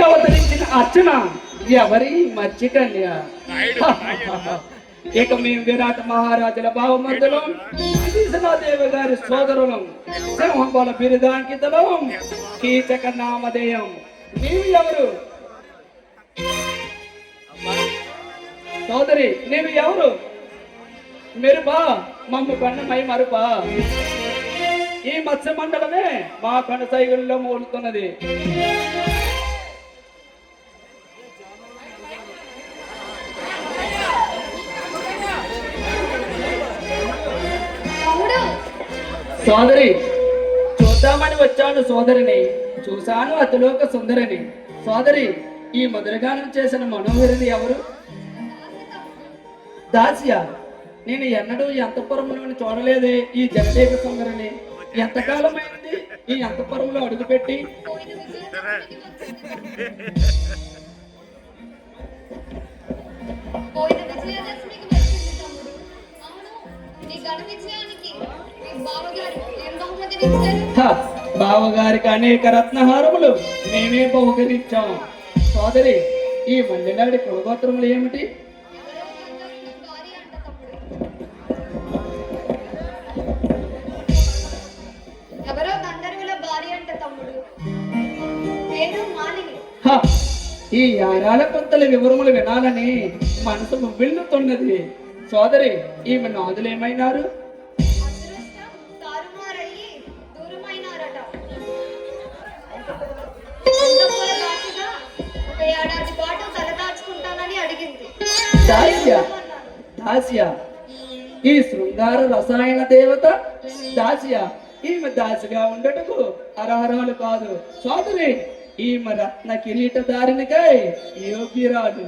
అవతరించిన అర్చన ఎవరి మర్చికన్య. ఇక మేము విరాట్ మహారాజుల భావమర్దులం, విశ్వనాథదేవి గారి సోదరులం, సింహబల బిరుదాంకితులం, కీచక నామధేయం. నీవు ఎవరు సోదరి? నీవు ఎవరు? మెరుపా మమ్మ కన్నమై మరుపా? ఈ మత్స్య మండలమే మా కనసైగుల్లో మూలుతున్నది. సోదరి, చూద్దామని వచ్చాను సోదరిని, చూశాను అతిలోక సుందరిని. సోదరి, ఈ మధురగానం చేసిన మనోహరిని ఎవరు? దాస్య, నేను ఎన్నడూ అంతఃపురంలో చూడలేదే ఈ జగదేక సుందరిని. ఎంతకాలమైంది ఈ అంతఃపురంలో అడుగుపెట్టి? బావగారికి అనేక రత్నహారములు మేమే బహుకరించాము. సోదరి, ఈ మల్లెలాడి కులగోత్రములు ఏమిటి? ఈ యారాల కొంతల వివరములు వినాలని మనసు మువ్విల్లుతున్నది. సోదరి, ఈమె నాదులు ఏమైనారు? దాస్య, ఈ శృంగార రసాయన దేవత దాస్య, ఈమె దాసిగా ఉండటకు అర్హరాలు కాదు. సోదరి, ఈమె రత్న కిరీటధారినికై యోగ్యురాలు.